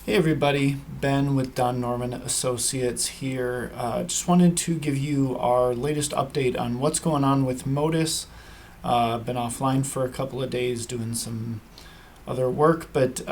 Hey everybody, Ben with Don Norman Associates here. Just wanted to give you our latest update on what's going on with MOTUS. Been offline for a couple of days doing some other work, but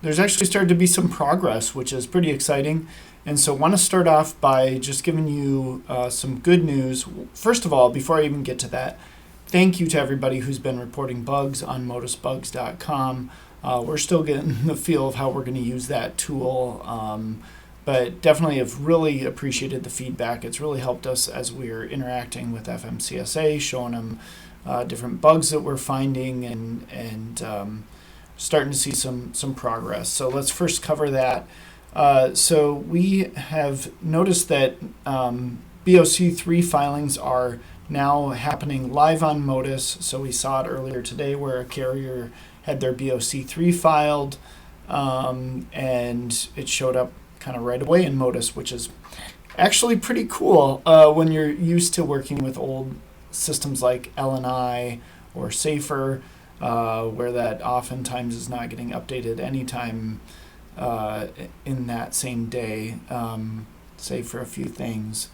there's actually started to be some progress, which is pretty exciting. And so I want to start off by just giving you some good news. First of all, before I even get to that, thank you to everybody who's been reporting bugs on motusbugs.com. We're still getting the feel of how we're going to use that tool, but definitely have really appreciated the feedback. It's really helped us as we're interacting with FMCSA, showing them different bugs that we're finding and starting to see some progress. So let's first cover that. So we have noticed that BOC3 filings are now happening live on MOTUS. So we saw it earlier today where a carrier had their BOC3 filed, and it showed up kind of right away in MOTUS, which is actually pretty cool when you're used to working with old systems like LNI or Safer, where that oftentimes is not getting updated anytime in that same day, save for a few things.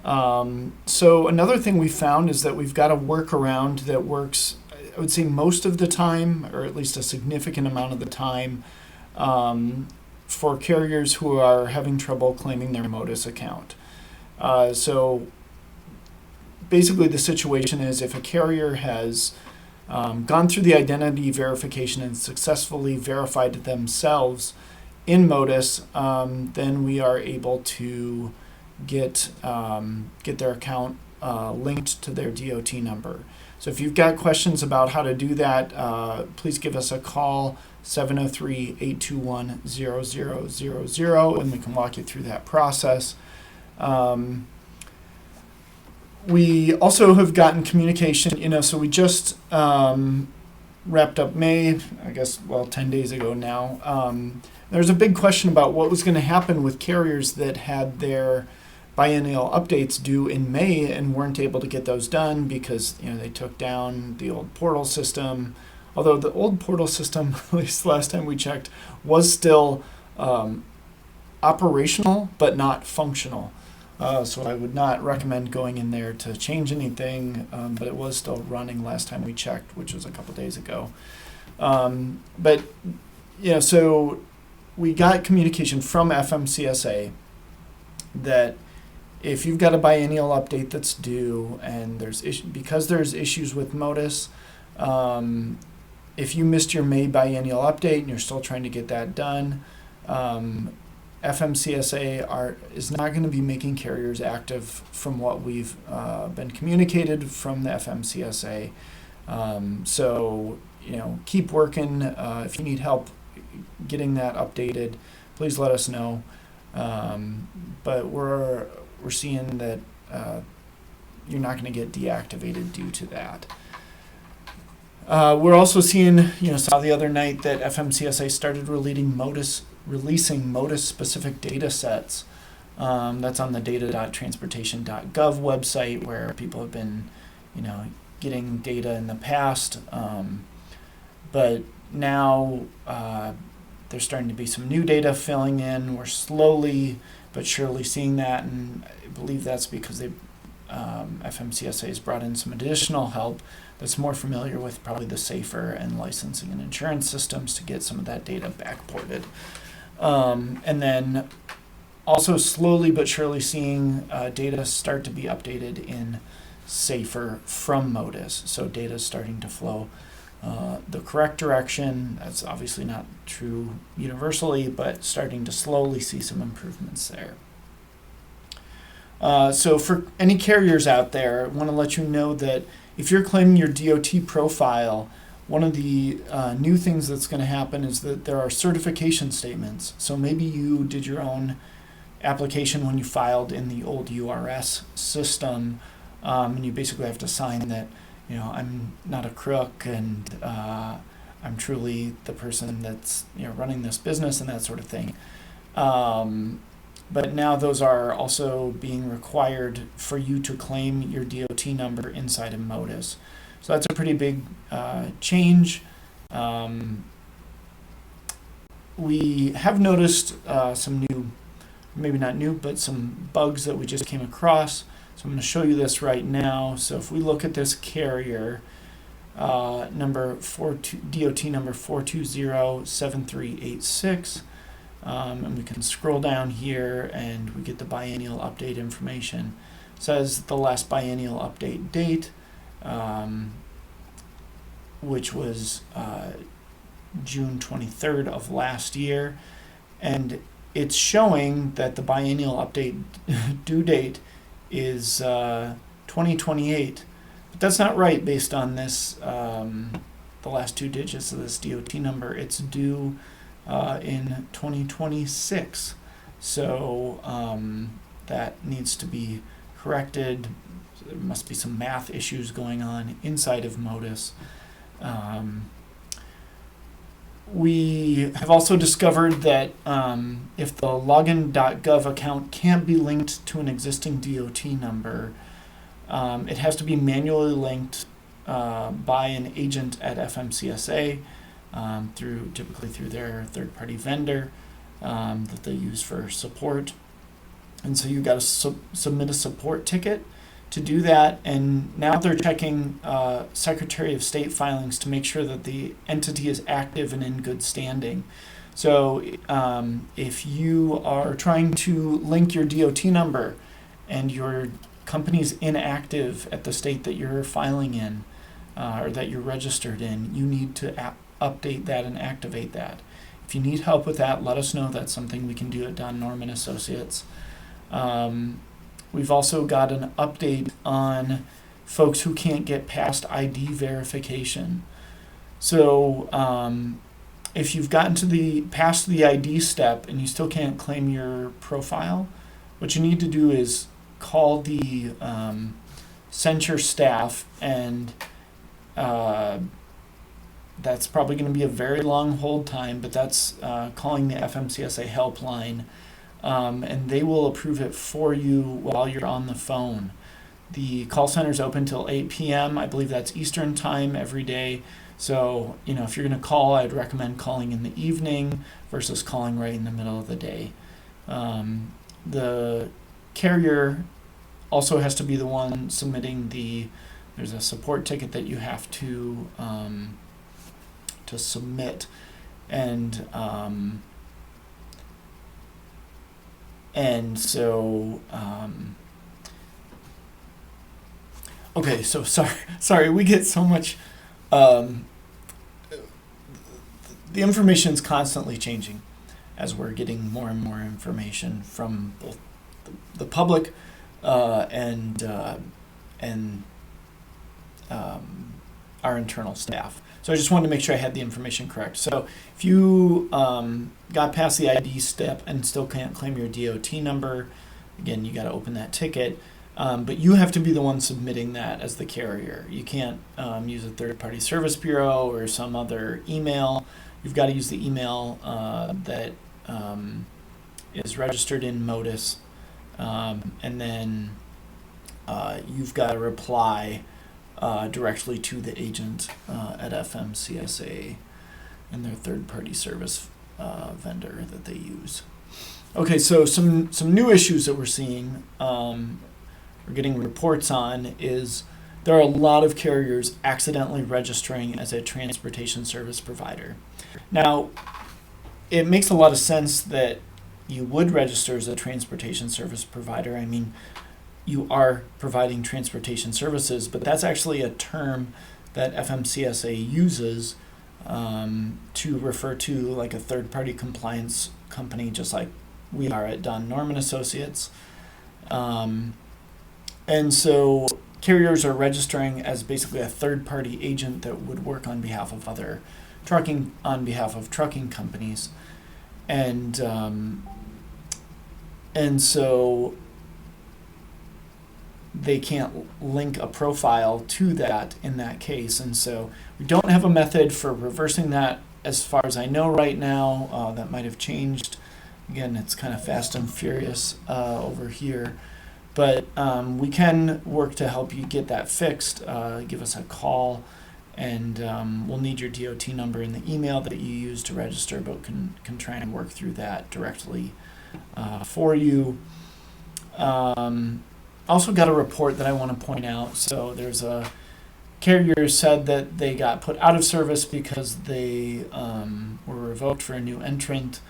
So another thing we found is that we've got a workaround that works, I would say most of the time, or at least a significant amount of the time, for carriers who are having trouble claiming their MOTUS account. So basically the situation is if a carrier has gone through the identity verification and successfully verified themselves in MOTUS, then we are able to get their account linked to their DOT number. So if you've got questions about how to do that, please give us a call, 703-821-0000, and we can walk you through that process. We also have gotten communication, so we just wrapped up May, 10 days ago now. There's a big question about what was going to happen with carriers that had their biennial updates due in May and weren't able to get those done because they took down the old portal system. Although the old portal system, at least last time we checked, was still operational but not functional. So I would not recommend going in there to change anything, but it was still running last time we checked, which was a couple days ago. So we got communication from FMCSA that if you've got a biennial update that's due and because there's issues with MOTUS, if you missed your May biennial update and you're still trying to get that done, FMCSA is not going to be making carriers active from what we've been communicated from the FMCSA. So keep working. If you need help getting that updated, please let us know. But we're seeing that you're not going to get deactivated due to that. We're also seeing, saw the other night that FMCSA started releasing MOTUS-specific data sets. That's on the data.transportation.gov website where people have been, getting data in the past. But now there's starting to be some new data filling in. We're slowly but surely seeing that, and I believe that's because FMCSA has brought in some additional help that's more familiar with probably the Safer and licensing and insurance systems to get some of that data backported. And then also slowly but surely seeing data start to be updated in Safer from MOTUS. So data is starting to flow the correct direction. That's obviously not true universally, but starting to slowly see some improvements there. So for any carriers out there, I want to let you know that if you're claiming your DOT profile, one of the new things that's going to happen is that there are certification statements. So maybe you did your own application when you filed in the old URS system, and you basically have to sign that I'm not a crook and I'm truly the person that's running this business and that sort of thing. But now those are also being required for you to claim your DOT number inside of MOTUS. So that's a pretty big change. we have noticed some new, maybe not new, but some bugs that we just came across. So I'm going to show you this right now. So if we look at this carrier, DOT number 4207386, and we can scroll down here and we get the biennial update information. It says the last biennial update date, which was June 23rd of last year, and it's showing that the biennial update due date is 2028. But that's not right based on this, the last two digits of this DOT number. It's due in 2026. So that needs to be corrected. There must be some math issues going on inside of MOTUS. We have also discovered that if the login.gov account can't be linked to an existing DOT number, it has to be manually linked by an agent at FMCSA, typically through their third-party vendor that they use for support. And so you've got to submit a support ticket to do that, and now they're checking Secretary of State filings to make sure that the entity is active and in good standing. So if you are trying to link your DOT number and your company's inactive at the state that you're filing in or that you're registered in, you need to update that and activate that. If you need help with that, let us know. That's something we can do at Don Norman Associates. We've also got an update on folks who can't get past ID verification. So if you've gotten to past the ID step and you still can't claim your profile, what you need to do is call the censure staff, and that's probably going to be a very long hold time, but that's calling the FMCSA helpline. And they will approve it for you while you're on the phone. The call center is open till 8 p.m. I believe that's Eastern time every day. So, if you're going to call, I'd recommend calling in the evening versus calling right in the middle of the day. The carrier also has to be the one submitting there's a support ticket that you have to submit, and so, okay, so sorry, we get so much, the information's constantly changing as we're getting more and more information from both the public and our internal staff. So I just wanted to make sure I had the information correct. So if you got past the ID step and still can't claim your DOT number, again, you got to open that ticket. But you have to be the one submitting that as the carrier. You can't use a third-party service bureau or some other email. You've got to use the email that is registered in MOTUS, and then you've got to reply directly to the agent at FMCSA and their third-party service vendor that they use. Okay, so some new issues that we're seeing, we're getting reports on, is there are a lot of carriers accidentally registering as a transportation service provider. Now, it makes a lot of sense that you would register as a transportation service provider. I mean, you are providing transportation services, but that's actually a term that FMCSA uses to refer to like a third-party compliance company, just like we are at Don Norman Associates. And so carriers are registering as basically a third-party agent that would work on behalf of trucking companies. And so they can't link a profile to that in that case. And so we don't have a method for reversing that as far as I know right now. That might have changed. Again, it's kind of fast and furious over here. But we can work to help you get that fixed. Give us a call and we'll need your DOT number in the email that you use to register, but can try and work through that directly for you. Also got a report that I want to point out. So there's a carrier said that they got put out of service because they were revoked for a new entrant.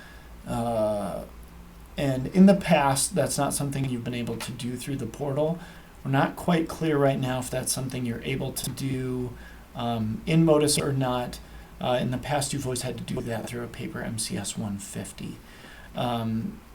And in the past, that's not something you've been able to do through the portal. We're not quite clear right now if that's something you're able to do in MOTUS or not. In the past, you've always had to do that through a paper MCS 150.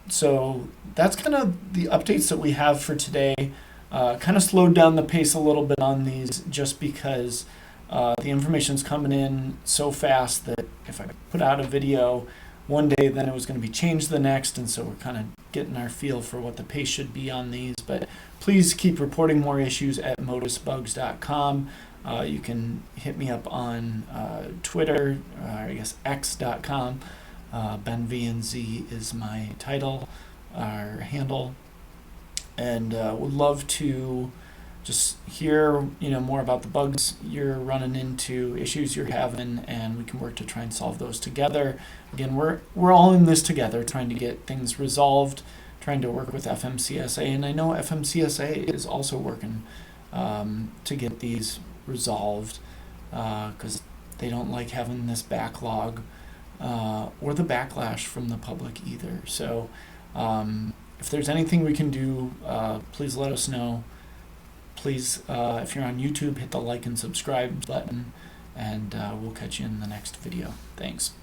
So that's kind of the updates that we have for today. Kind of slowed down the pace a little bit on these just because the information's coming in so fast that if I put out a video one day, then it was going to be changed the next, and so we're kind of getting our feel for what the pace should be on these. But please keep reporting more issues at motusbugs.com. You can hit me up on Twitter, I guess x.com. Ben V and Z is my title, our handle, and would love to just hear more about the bugs you're running into, issues you're having, and we can work to try and solve those together. Again, we're all in this together, trying to get things resolved, trying to work with FMCSA, and I know FMCSA is also working to get these resolved because they don't like having this backlog or the backlash from the public either. So if there's anything we can do, please let us know. Please, if you're on YouTube, hit the like and subscribe button, and we'll catch you in the next video. Thanks.